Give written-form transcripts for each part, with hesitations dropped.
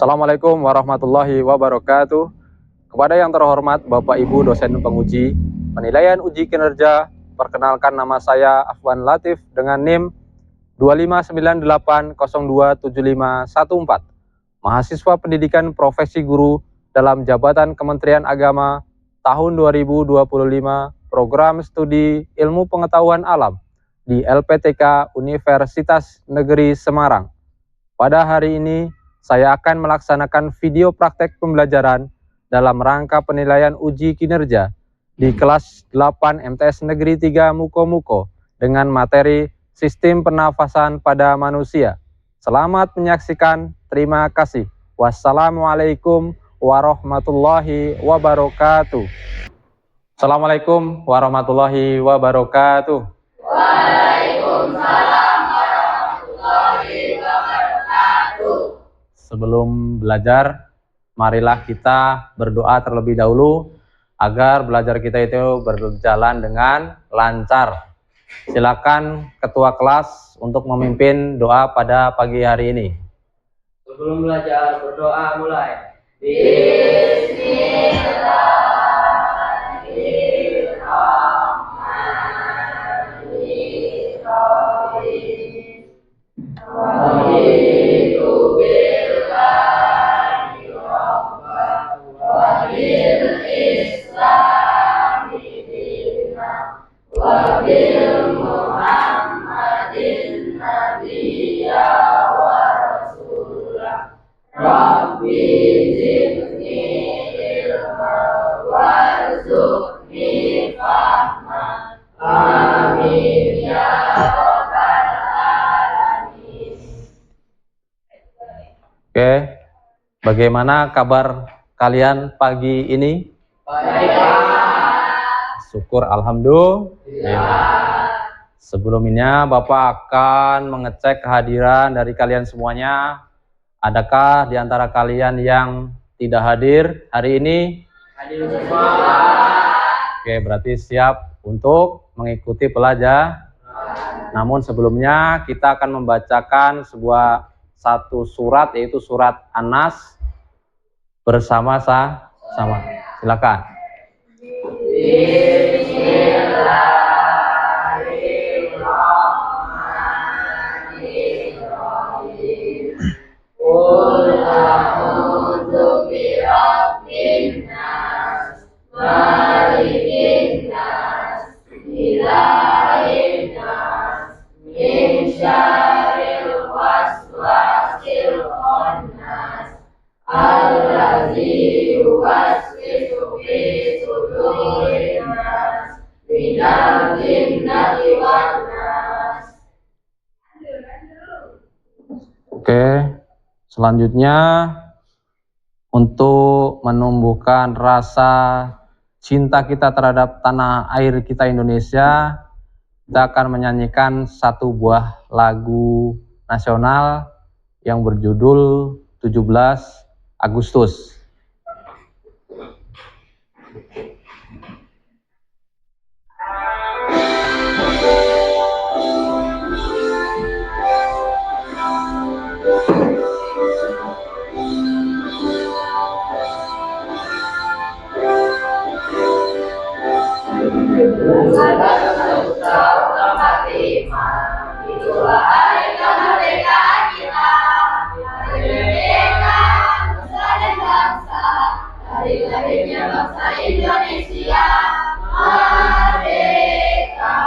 Assalamualaikum warahmatullahi wabarakatuh. Kepada yang terhormat Bapak Ibu dosen penguji penilaian uji kinerja, perkenalkan nama saya Afwan Latif dengan NIM 2598027514, mahasiswa pendidikan profesi guru dalam jabatan Kementerian Agama tahun 2025, program studi ilmu pengetahuan alam di LPTK Universitas Negeri Semarang. Pada hari ini saya akan melaksanakan video praktek pembelajaran dalam rangka penilaian uji kinerja di kelas 8 MTS Negeri 3 Muko-Muko dengan materi Sistem Pernafasan pada Manusia. Selamat menyaksikan, terima kasih. Wassalamualaikum warahmatullahi wabarakatuh. Assalamualaikum warahmatullahi wabarakatuh. Waalaikumsalam warahmatullahi wabarakatuh. Sebelum belajar, marilah kita berdoa terlebih dahulu agar belajar kita itu berjalan dengan lancar. Silakan ketua kelas untuk memimpin doa pada pagi hari ini. Sebelum belajar, berdoa mulai. Oke, bagaimana kabar kalian pagi ini? Baik, Pak. Syukur alhamdulillah. Sebelumnya Bapak akan mengecek kehadiran dari kalian semuanya. Adakah di antara kalian yang tidak hadir hari ini? Hadir semua. Oke, berarti siap untuk mengikuti pelajaran. Namun sebelumnya kita akan membacakan satu surat, yaitu surat An-Nas bersama-sama. Silakan. Oke, selanjutnya untuk menumbuhkan rasa cinta kita terhadap tanah air kita Indonesia, kita akan menyanyikan satu buah lagu nasional yang berjudul 17 Agustus. Itulah hari kemerdekaan kita. Hari merdeka, nusa dan bangsa. Hari lahirnya bangsa Indonesia. Merdeka,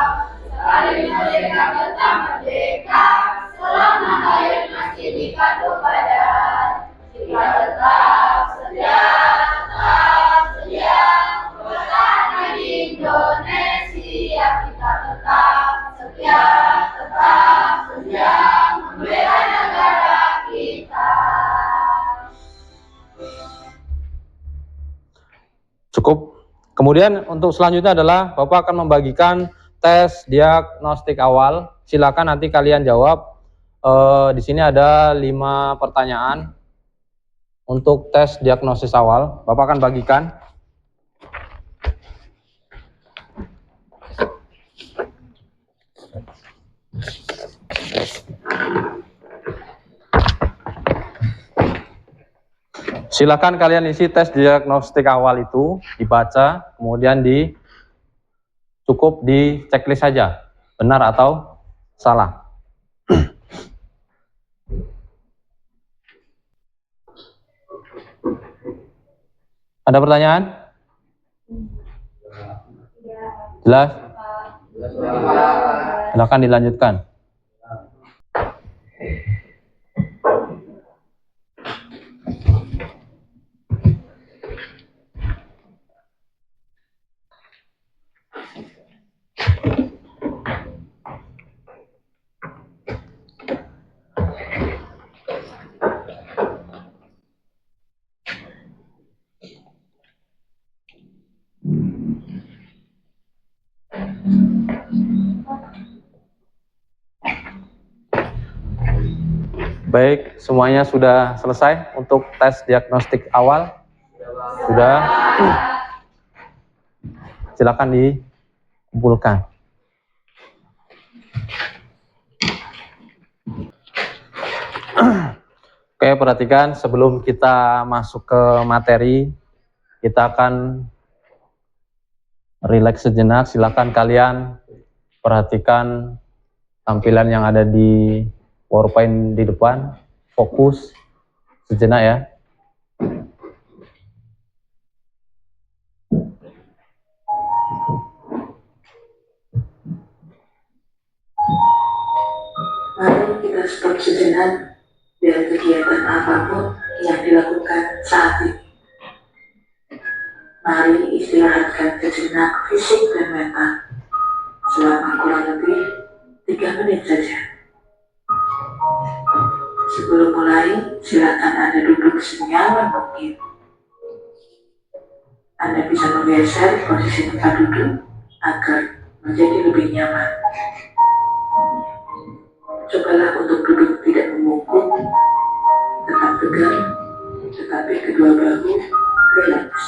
sekali merdeka tetap merdeka. Selama air masih di kandung badan, kita tetap setia, pertahanan Indonesia. Kita tetap setia, membela negara kita. Cukup. Kemudian untuk selanjutnya adalah Bapak akan membagikan tes diagnostik awal. Silakan nanti kalian jawab. Di sini ada 5 pertanyaan untuk tes diagnosis awal. Bapak akan bagikan. Silakan kalian isi tes diagnostik awal itu, dibaca, kemudian cukup di checklist saja, benar atau salah. Ada pertanyaan? Jelas? Silakan dilanjutkan. Baik, semuanya sudah selesai untuk tes diagnostik awal? Sudah. Silakan dikumpulkan. Oke, perhatikan sebelum kita masuk ke materi, kita akan rileks sejenak. Silakan kalian perhatikan tampilan yang ada di PowerPoint di depan, fokus sejenak ya. Mari kita stop sejenak dari kegiatan apapun yang dilakukan saat ini. Mari istirahatkan sejenak fisik dan mental selama kurang lebih 3 menit saja. Sebelum mulai, silakan Anda duduk senyaman mungkin. Anda bisa menggeser posisi tempat duduk agar menjadi lebih nyaman. Cobalah untuk duduk tidak membungkuk, tetap tegang, tetapi kedua bahu rileks.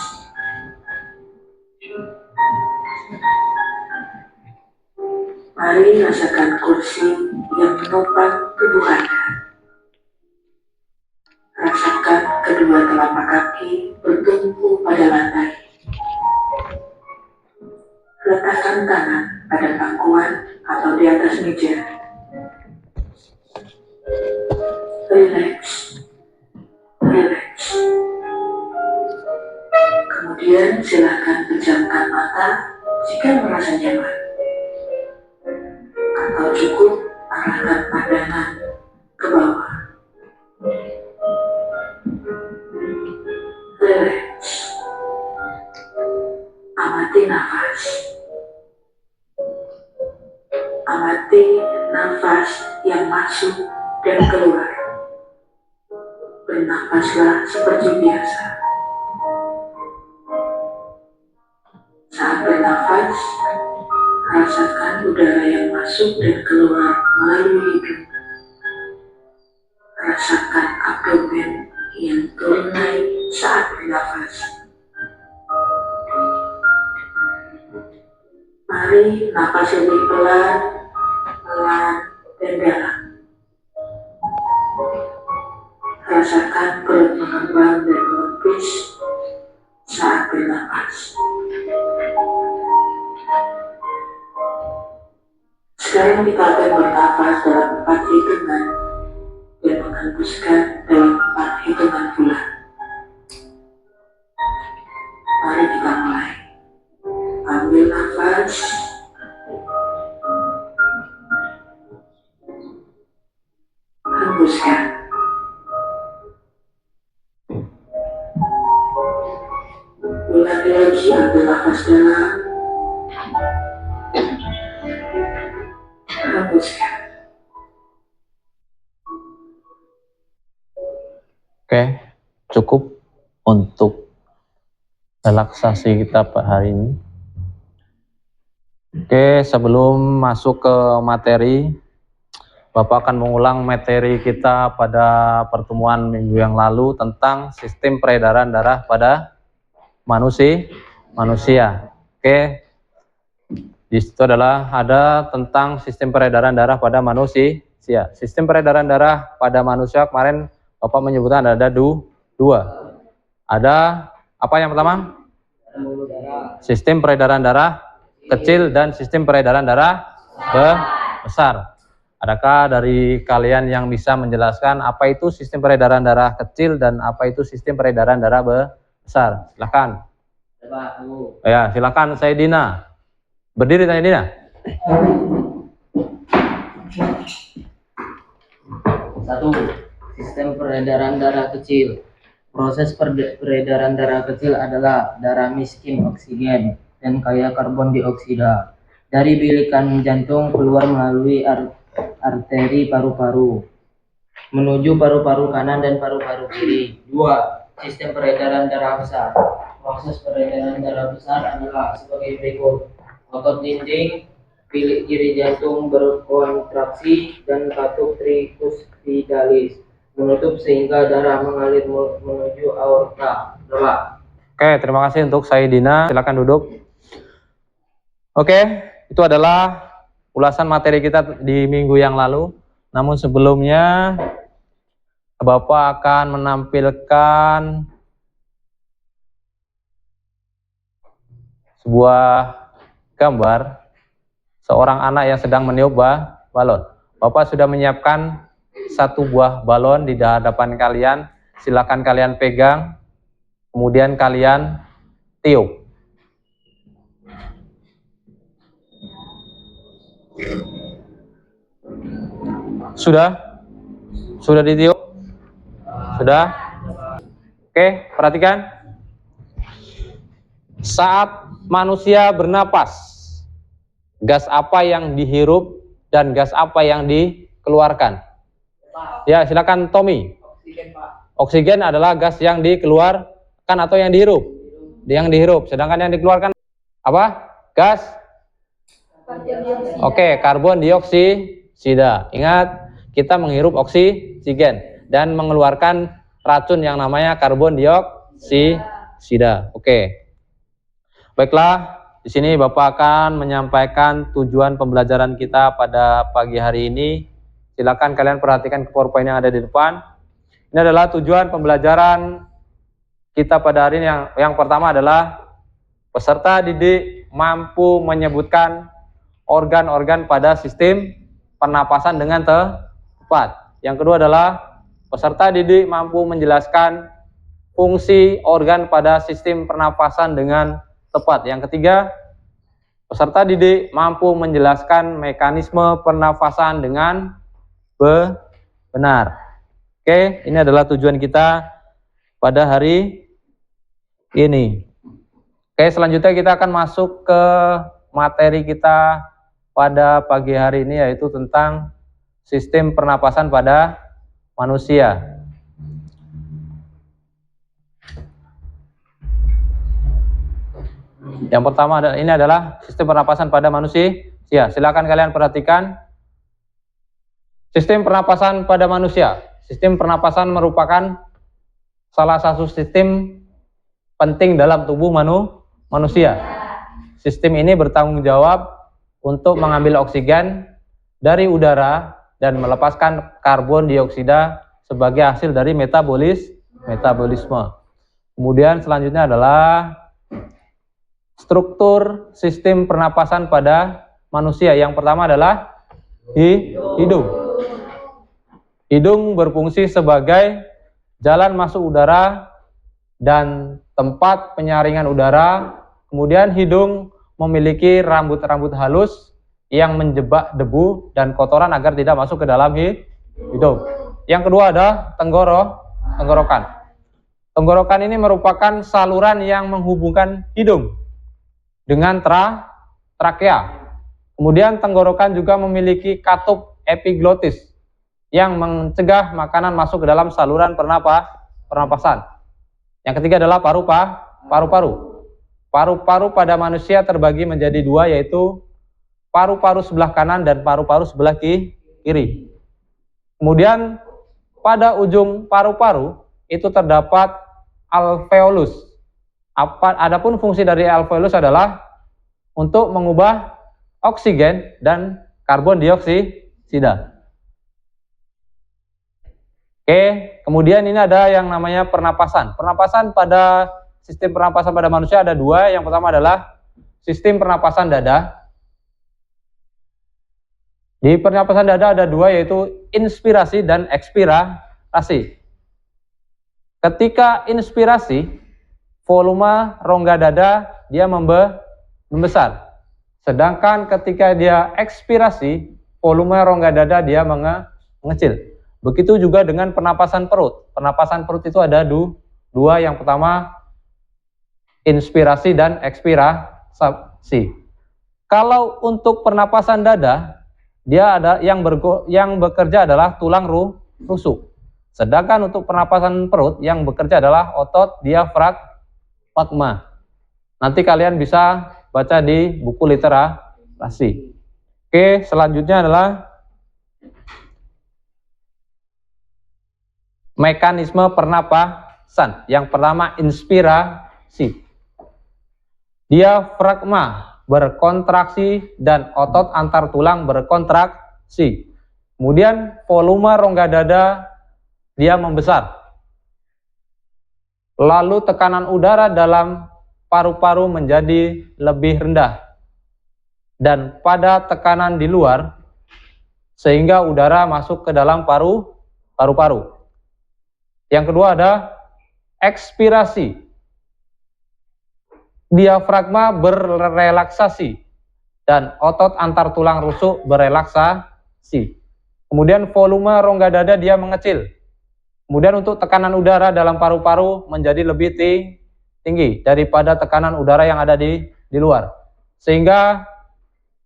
Mari rasakan kursi yang menopang tubuh Anda. Rasakan kedua telapak kaki bertumpu pada lantai. Letakkan tangan pada pangkuan atau di atas meja. Rileks. Rileks. Kemudian silakan pejamkan mata jika merasa nyaman. Atau cukup arahkan pandangan ke bawah. Rileks. Amati nafas. Amati nafas yang masuk dan keluar. Bernafaslah seperti biasa. Saat bernafas, rasakan udara yang masuk dan keluar melalui hidung. Rasakan abdomen yang turun naik saat bernafas. Mari nafas lebih pelan, dan dalam. Rasakan perut mengembang dan mengempis saat bernafas. Sekarang kita akan bernafas dalam 4 hitungan dan menghembuskan dalam 4 hitungan pula. Mari kita mulai. Ambil nafas. Hembuskan. Ulangi lagi, ambil nafas dalam. Hembuskan. Oke, cukup untuk relaksasi kita hari ini. Oke, sebelum masuk ke materi, Bapak akan mengulang materi kita pada pertemuan minggu yang lalu tentang sistem peredaran darah pada manusia. Oke, di situ ada tentang sistem peredaran darah pada manusia. Sistem peredaran darah pada manusia kemarin Bapak menyebutkan ada dua. Ada apa yang pertama? pembuluh darah, Sistem peredaran darah kecil dan sistem peredaran darah besar. Adakah dari kalian yang bisa menjelaskan apa itu sistem peredaran darah kecil dan apa itu sistem peredaran darah besar? Silakan. Coba aku. Ya, silakan Saidina. Berdiri Saidina. Satu, sistem peredaran darah kecil. Proses peredaran darah kecil adalah darah miskin oksigen dan kaya karbon dioksida. Dari bilikan jantung keluar melalui arteri paru-paru menuju paru-paru kanan dan paru-paru kiri. Dua, sistem peredaran darah besar. Proses peredaran darah besar adalah sebagai berikut. Otot dinding bilik kiri jantung berkontraksi dan katup tricuspidalis menutup sehingga darah mengalir menuju aorta. Berapa? Oke, terima kasih untuk Saidina. Silakan duduk. Oke, itu adalah ulasan materi kita di minggu yang lalu. Namun sebelumnya Bapak akan menampilkan sebuah gambar seorang anak yang sedang meniup balon. Bapak sudah menyiapkan satu buah balon di hadapan kalian. Silakan kalian pegang, kemudian kalian tiup. Sudah? Sudah ditiup? Sudah? Oke, perhatikan. Saat manusia bernapas, gas apa yang dihirup dan gas apa yang dikeluarkan? Ya, silakan Tommy. Oksigen adalah gas yang dikeluarkan atau yang dihirup? Yang dihirup. Sedangkan yang dikeluarkan apa? Gas? Oke, karbon dioksida. Ingat, kita menghirup oksigen dan mengeluarkan racun yang namanya karbon dioksida. Oke. Baiklah, di sini Bapak akan menyampaikan tujuan pembelajaran kita pada pagi hari ini. Silakan kalian perhatikan ke PowerPoint yang ada di depan. Ini adalah tujuan pembelajaran kita pada hari ini. Yang pertama adalah peserta didik mampu menyebutkan organ-organ pada sistem pernapasan dengan tepat. Yang kedua adalah peserta didik mampu menjelaskan fungsi organ pada sistem pernapasan dengan tepat. Yang ketiga, peserta didik mampu menjelaskan mekanisme pernafasan dengan benar. Oke, ini adalah tujuan kita pada hari ini. Oke, selanjutnya kita akan masuk ke materi kita pada pagi hari ini, yaitu tentang sistem pernapasan pada manusia. Yang pertama ini adalah sistem pernapasan pada manusia. Silakan kalian perhatikan. Sistem pernapasan pada manusia. Sistem pernapasan merupakan salah satu sistem penting dalam tubuh manusia. Sistem ini bertanggung jawab untuk mengambil oksigen dari udara dan melepaskan karbon dioksida sebagai hasil dari metabolisme. Kemudian selanjutnya adalah struktur sistem pernapasan pada manusia. Yang pertama adalah hidung. Hidung berfungsi sebagai jalan masuk udara dan tempat penyaringan udara. Kemudian hidung memiliki rambut-rambut halus yang menjebak debu dan kotoran agar tidak masuk ke dalam hidung. Yang kedua ada tenggorokan. Tenggorokan ini merupakan saluran yang menghubungkan hidung dengan trakea. Kemudian tenggorokan juga memiliki katup epiglotis yang mencegah makanan masuk ke dalam saluran pernapasan. Yang ketiga adalah paru-paru. Paru-paru pada manusia terbagi menjadi dua, yaitu paru-paru sebelah kanan dan paru-paru sebelah kiri. Kemudian pada ujung paru-paru itu terdapat alveolus. Adapun fungsi dari alveolus adalah untuk mengubah oksigen dan karbon dioksida. Oke, kemudian ini ada yang namanya pernapasan. Pernapasan pada sistem pernapasan pada manusia ada dua. Yang pertama adalah sistem pernapasan dada. Di pernapasan dada ada dua, yaitu inspirasi dan ekspirasi. Ketika inspirasi, volume rongga dada dia membesar. Sedangkan ketika dia ekspirasi, volume rongga dada dia mengecil. Begitu juga dengan pernapasan perut. Pernapasan perut itu ada dua. Yang pertama inspirasi dan ekspirasi. Kalau untuk pernapasan dada, dia ada yang bekerja adalah tulang rusuk. Sedangkan untuk pernapasan perut yang bekerja adalah otot diafragma. Nanti kalian bisa baca di buku literasi. Oke, selanjutnya adalah mekanisme pernapasan. Yang pertama inspirasi. Diafragma berkontraksi dan otot antar tulang berkontraksi. Kemudian volume rongga dada dia membesar. Lalu tekanan udara dalam paru-paru menjadi lebih rendah. Dan pada tekanan di luar, sehingga udara masuk ke dalam paru-paru. Yang kedua ada ekspirasi. Diafragma berrelaksasi dan otot antar tulang rusuk berrelaksasi. Kemudian volume rongga dada dia mengecil. Kemudian untuk tekanan udara dalam paru-paru menjadi lebih tinggi daripada tekanan udara yang ada di luar. Sehingga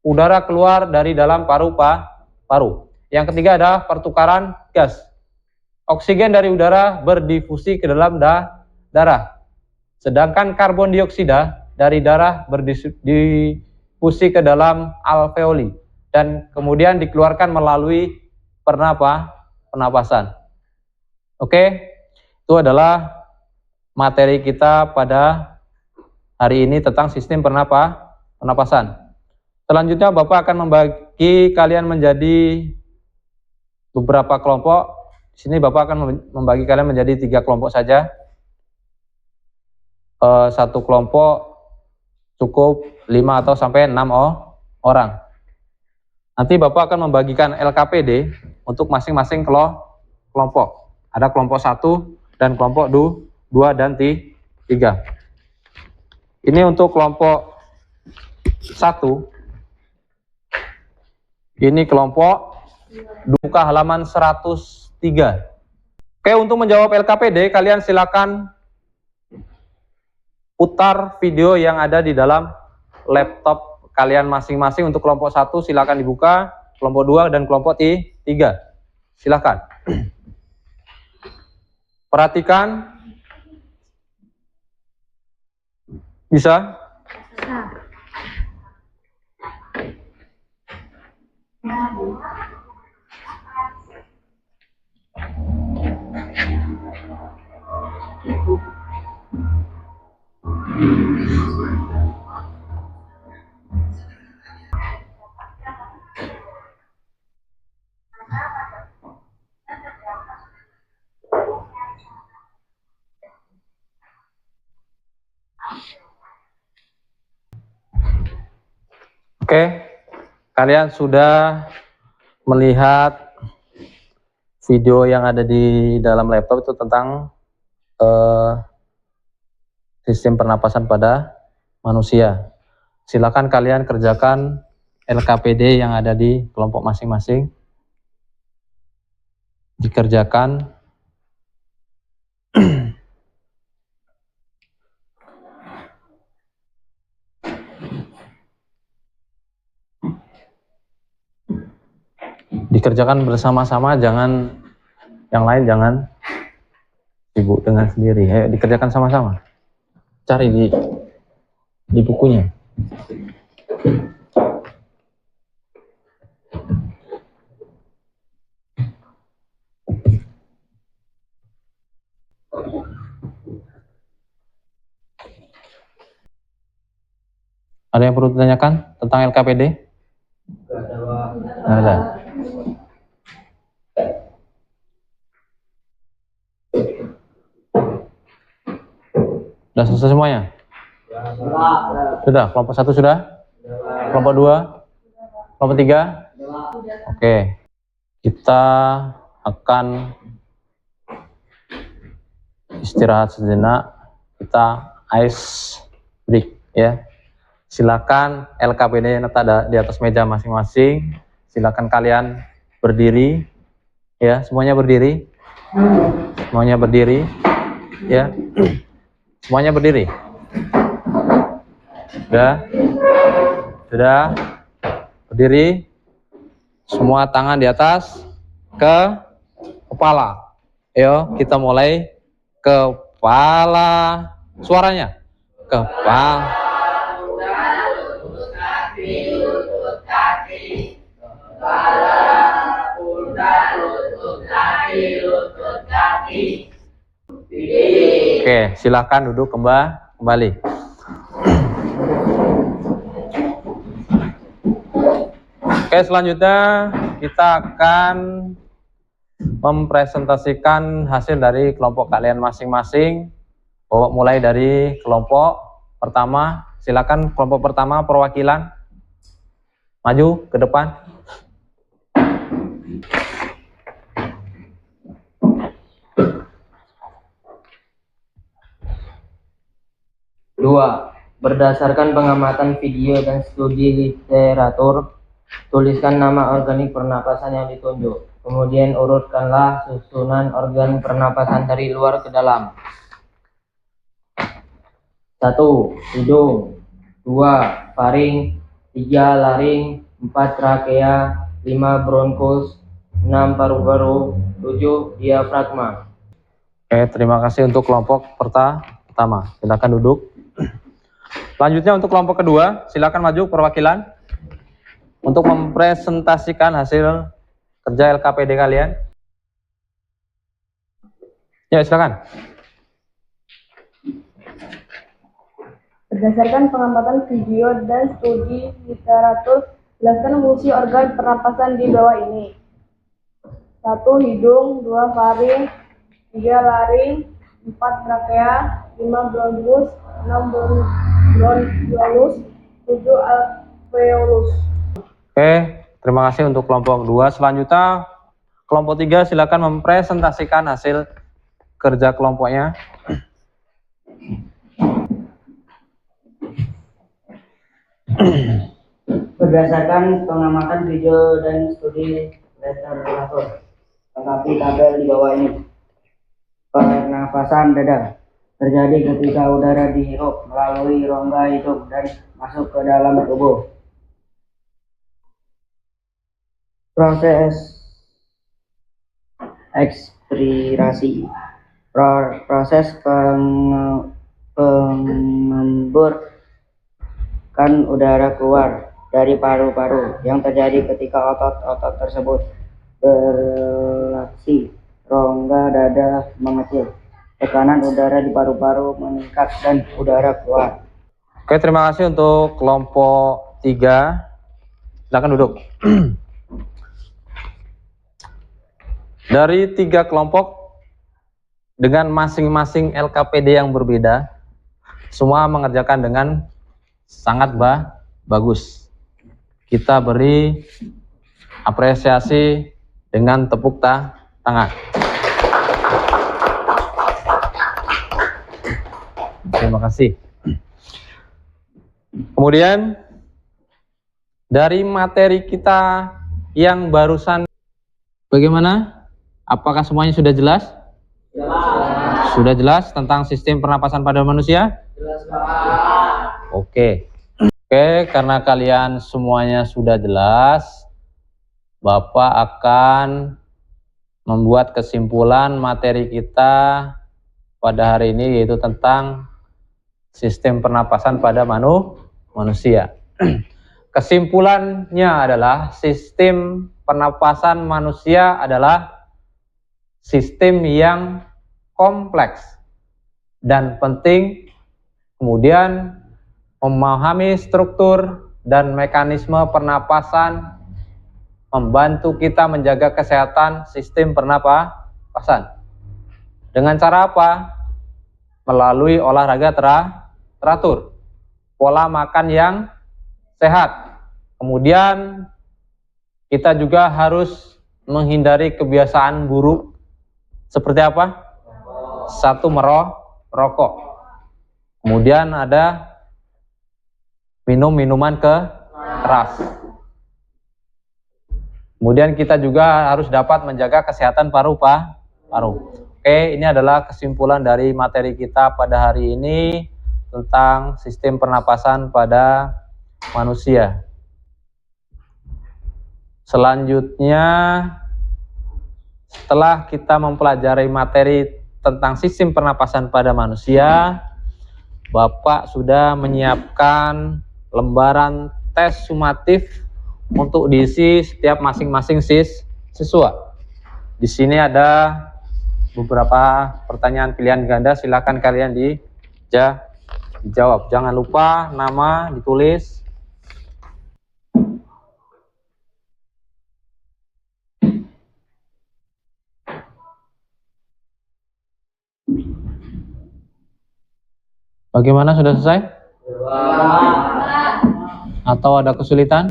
udara keluar dari dalam paru-paru. Yang ketiga ada pertukaran gas. Oksigen dari udara berdifusi ke dalam darah. Sedangkan karbon dioksida dari darah berdifusi ke dalam alveoli dan kemudian dikeluarkan melalui pernapasan. Oke, itu adalah materi kita pada hari ini tentang sistem pernapasan. Selanjutnya Bapak akan membagi kalian menjadi beberapa kelompok. Di sini Bapak akan membagi kalian menjadi 3 kelompok saja. Satu kelompok cukup 5 atau sampai 6 orang. Nanti Bapak akan membagikan LKPD untuk masing-masing kelompok. Ada kelompok 1 dan kelompok 2 dan 3. Ini untuk kelompok 1. Ini kelompok buka halaman 103. Oke, untuk menjawab LKPD kalian silakan putar video yang ada di dalam laptop kalian masing-masing. Untuk kelompok 1 silakan dibuka, kelompok 2 dan kelompok 3. Silakan. Perhatikan. Bisa? Oke, kalian sudah melihat video yang ada di dalam laptop itu tentang sistem pernapasan pada manusia. Silakan kalian kerjakan LKPD yang ada di kelompok masing-masing. Dikerjakan. Dikerjakan bersama-sama, jangan yang lain jangan sibuk dengan sendiri. Ayo dikerjakan sama-sama. Cari di bukunya. Ada yang perlu ditanyakan tentang LKPD? Nggak ada. Sudah selesai semuanya? Sudah. Kelompok 1 sudah? Kelompok 2? Kelompok 3? Oke. Kita akan istirahat sejenak. Kita ice break ya. Silakan LKPD ada di atas meja masing-masing. Silakan kalian berdiri ya, semuanya berdiri. Semuanya berdiri ya. Semuanya berdiri. Sudah berdiri. Semua tangan di atas ke kepala. Ayo kita mulai. Kepala, suaranya kepala. Lutut kaki, kepala, pundak, lutut kaki. Oke, silakan duduk kembali. Oke, selanjutnya kita akan mempresentasikan hasil dari kelompok kalian masing-masing. Mulai dari kelompok pertama. Silakan kelompok pertama perwakilan maju ke depan. Dua, berdasarkan pengamatan video dan studi literatur, tuliskan nama organik pernapasan yang ditunjuk. Kemudian urutkanlah susunan organ pernapasan dari luar ke dalam. 1. Hidung. 2. Faring. 3. Laring. 4. Trakea. 5. Bronkus. 6. Paru-paru. 7. Diafragma. Oke, terima kasih untuk kelompok pertama. Silakan duduk. Selanjutnya untuk kelompok kedua, silakan maju perwakilan untuk mempresentasikan hasil kerja LKPD kalian. Ya, silakan. Berdasarkan pengamatan video dan studi literatur, jelaskan fungsi organ pernapasan di bawah ini. 1. Hidung. 2. Faring. 3. Laring. 4. Trakea. 5. Bronkus. 6. Bronchiolus. 7. Alveolus. Oke, terima kasih untuk kelompok 2. Selanjutnya kelompok 3 silakan mempresentasikan hasil kerja kelompoknya. Berdasarkan pengamatan video dan studi literatur, lengkapi tabel di bawah ini. Pernafasan dada terjadi ketika udara dihirup melalui rongga hidung dan masuk ke dalam tubuh. Proses ekspirasi, proses pengemburkan udara keluar dari paru-paru yang terjadi ketika otot-otot tersebut berlaksi. Rongga dada mengecil, tekanan udara di paru-paru meningkat dan udara keluar. Oke, terima kasih untuk kelompok 3. Silakan duduk. Dari 3 kelompok dengan masing-masing LKPD yang berbeda, semua mengerjakan dengan sangat bagus. Kita beri apresiasi dengan tepuk tangan. Terima kasih. Kemudian dari materi kita yang barusan, bagaimana? Apakah semuanya sudah jelas? Sudah jelas tentang sistem pernapasan pada manusia? Jelas Pak. Oke, karena kalian semuanya sudah jelas, Bapak akan membuat kesimpulan materi kita pada hari ini, yaitu tentang sistem pernapasan pada manusia. Kesimpulannya adalah sistem pernapasan manusia adalah sistem yang kompleks dan penting. Kemudian memahami struktur dan mekanisme pernapasan membantu kita menjaga kesehatan sistem pernapasan. Dengan cara apa? melalui olahraga teratur, pola makan yang sehat. Kemudian kita juga harus menghindari kebiasaan buruk seperti apa? Satu, merokok. Kemudian ada minum minuman keras. Kemudian kita juga harus dapat menjaga kesehatan paru. Oke, ini adalah kesimpulan dari materi kita pada hari ini tentang sistem pernapasan pada manusia. Selanjutnya, setelah kita mempelajari materi tentang sistem pernapasan pada manusia, Bapak sudah menyiapkan lembaran tes sumatif untuk diisi setiap masing-masing siswa. Di sini ada beberapa pertanyaan pilihan ganda, silakan kalian dijawab. Jangan lupa nama ditulis. Bagaimana, sudah selesai? Atau ada kesulitan?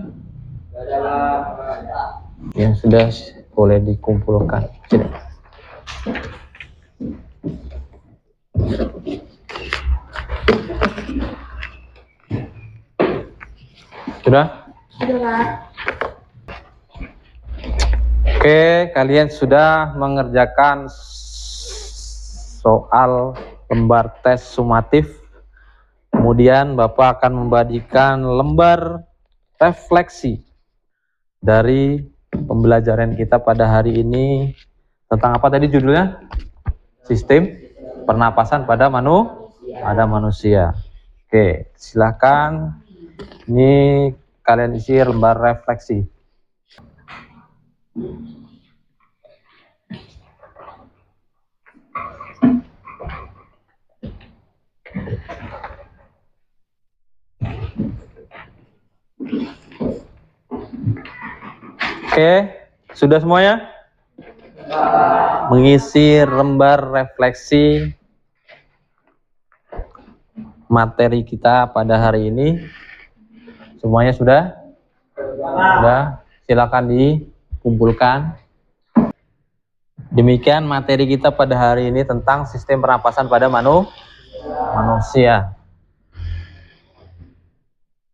Ya sudah, boleh dikumpulkan. Sini. Sudah? Sudah. Oke, kalian sudah mengerjakan soal lembar tes sumatif. Kemudian Bapak akan membagikan lembar refleksi dari pembelajaran kita pada hari ini tentang apa tadi judulnya? Sistem pernapasan pada manusia. Oke, silakan. Ini kalian isi lembar refleksi. Oke, sudah semuanya? Mengisi lembar refleksi materi kita pada hari ini. Semuanya sudah? Sudah, silakan dikumpulkan. Demikian materi kita pada hari ini tentang sistem pernapasan pada manusia.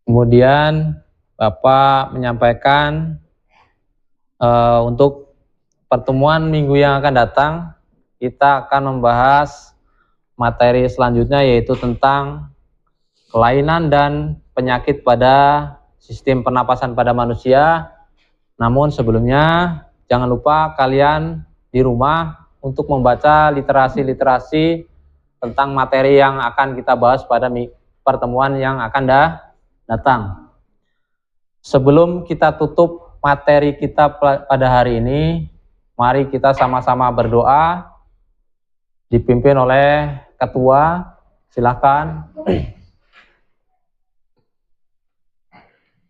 Kemudian Bapak menyampaikan untuk pertemuan minggu yang akan datang, kita akan membahas materi selanjutnya, yaitu tentang kelainan dan penyakit pada sistem pernapasan pada manusia. Namun sebelumnya, jangan lupa kalian di rumah untuk membaca literasi-literasi tentang materi yang akan kita bahas pada pertemuan yang akan datang. Sebelum kita tutup materi kita pada hari ini, mari kita sama-sama berdoa, dipimpin oleh ketua. Silakan.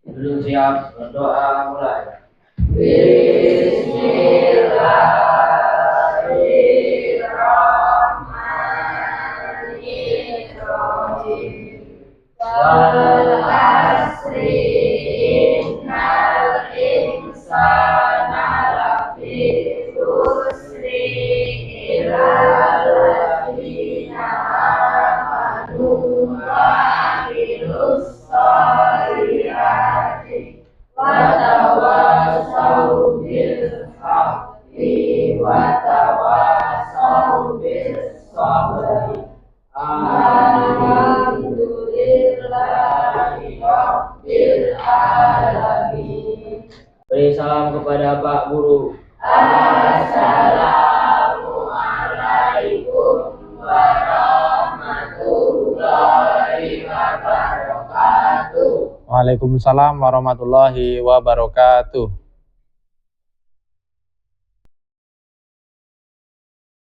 Belum siap, berdoa mulai. Bismillahirrahmanirrahim. Wal asri innal insana lafi khusri illa alladzina amanu wa amilus sholihati wa tawassaw bil haqqi wa tawassaw bis sabri. Alhamdulillahi Rabbil Alamin. Beri salam kepada Pak Guru. Assalamualaikum warahmatullahi wabarakatuh. Waalaikumsalam warahmatullahi wabarakatuh.